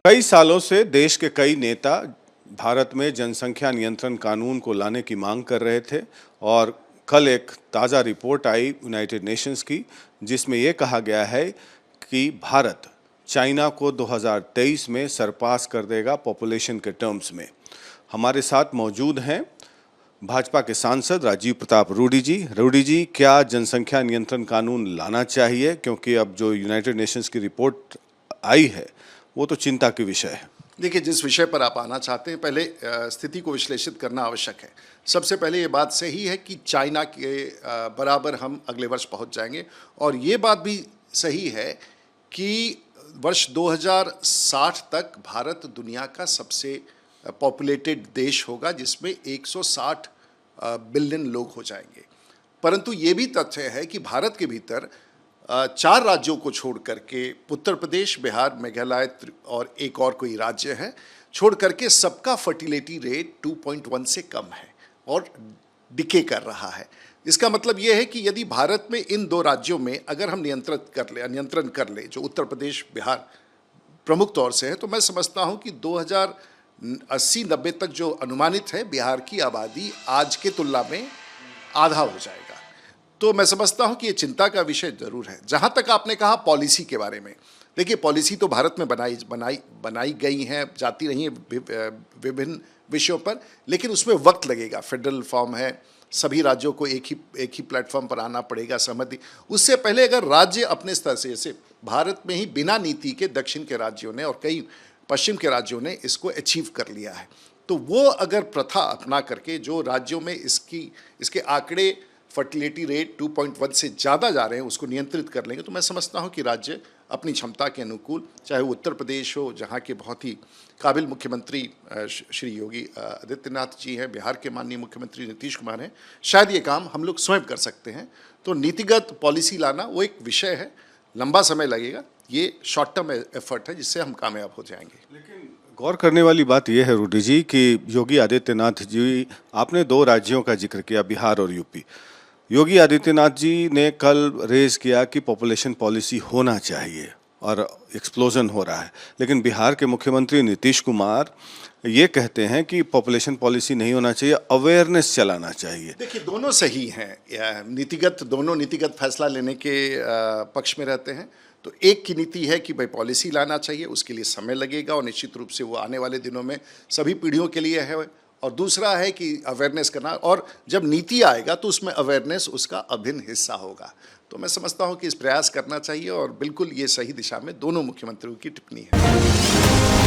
कई सालों से देश के कई नेता भारत में जनसंख्या नियंत्रण कानून को लाने की मांग कर रहे थे और कल एक ताज़ा रिपोर्ट आई यूनाइटेड नेशंस की, जिसमें ये कहा गया है कि भारत चाइना को 2023 में सरपास कर देगा पॉपुलेशन के टर्म्स में। हमारे साथ मौजूद हैं भाजपा के सांसद राजीव प्रताप रूडी जी। रूडी जी, क्या जनसंख्या नियंत्रण कानून लाना चाहिए? क्योंकि अब जो यूनाइटेड नेशंस की रिपोर्ट आई है वो तो चिंता की विषय है। देखिए, जिस विषय पर आप आना चाहते हैं, पहले स्थिति को विश्लेषित करना आवश्यक है। सबसे पहले ये बात सही है कि चाइना के बराबर हम अगले वर्ष पहुंच जाएंगे, और ये बात भी सही है कि वर्ष 2060 तक भारत दुनिया का सबसे पॉपुलेटेड देश होगा, जिसमें 160 बिलियन लोग हो जाएंगे। परंतु ये भी तथ्य है कि भारत के भीतर 4 राज्यों को छोड़ करके, उत्तर प्रदेश, बिहार, मेघालय और एक और कोई राज्य है, छोड़ करके सबका फर्टिलिटी रेट 2.1 से कम है और डिके कर रहा है। इसका मतलब ये है कि यदि भारत में इन 2 राज्यों में अगर हम नियंत्रण कर ले, जो उत्तर प्रदेश, बिहार प्रमुख तौर से है, तो मैं समझता हूँ कि 2080-90 तक जो अनुमानित है, बिहार की आबादी आज के तुलना में आधा हो जाएगा। तो मैं समझता हूं कि ये चिंता का विषय जरूर है। जहां तक आपने कहा पॉलिसी के बारे में, देखिए, पॉलिसी तो भारत में बनाई गई हैं, जाती रही हैं विभिन्न विषयों पर, लेकिन उसमें वक्त लगेगा। फेडरल फॉर्म है, सभी राज्यों को एक ही प्लेटफॉर्म पर आना पड़ेगा, सहमति। उससे पहले अगर राज्य अपने स्तर से, जैसे भारत में ही बिना नीति के दक्षिण के राज्यों ने और कई पश्चिम के राज्यों ने इसको अचीव कर लिया है, तो वो अगर प्रथा अपना करके जो राज्यों में इसके आंकड़े फर्टिलिटी रेट 2.1 से ज़्यादा जा रहे हैं, उसको नियंत्रित कर लेंगे, तो मैं समझता हूं कि राज्य अपनी क्षमता के अनुकूल, चाहे वो उत्तर प्रदेश हो, जहां के बहुत ही काबिल मुख्यमंत्री श्री योगी आदित्यनाथ जी हैं, बिहार के माननीय मुख्यमंत्री नीतीश कुमार हैं, शायद ये काम हम लोग स्वयं कर सकते हैं। तो नीतिगत पॉलिसी लाना वो एक विषय है, लंबा समय लगेगा, ये शॉर्ट टर्म एफर्ट है जिससे हम कामयाब हो जाएंगे। लेकिन गौर करने वाली बात यह है रूडी जी कि योगी आदित्यनाथ जी, आपने 2 राज्यों का जिक्र किया, बिहार और यूपी। योगी आदित्यनाथ जी ने कल रेज किया कि पॉपुलेशन पॉलिसी होना चाहिए और एक्सप्लोजन हो रहा है, लेकिन बिहार के मुख्यमंत्री नीतीश कुमार ये कहते हैं कि पॉपुलेशन पॉलिसी नहीं होना चाहिए, अवेयरनेस चलाना चाहिए। देखिए, दोनों सही हैं, दोनों नीतिगत फैसला लेने के पक्ष में रहते हैं। तो एक की नीति है कि भाई पॉलिसी लाना चाहिए, उसके लिए समय लगेगा और निश्चित रूप से वो आने वाले दिनों में सभी पीढ़ियों के लिए है। और दूसरा है कि अवेयरनेस करना, और जब नीति आएगा तो उसमें अवेयरनेस उसका अभिन्न हिस्सा होगा। तो मैं समझता हूं कि इस प्रयास करना चाहिए, और बिल्कुल ये सही दिशा में दोनों मुख्यमंत्रियों की टिप्पणी है।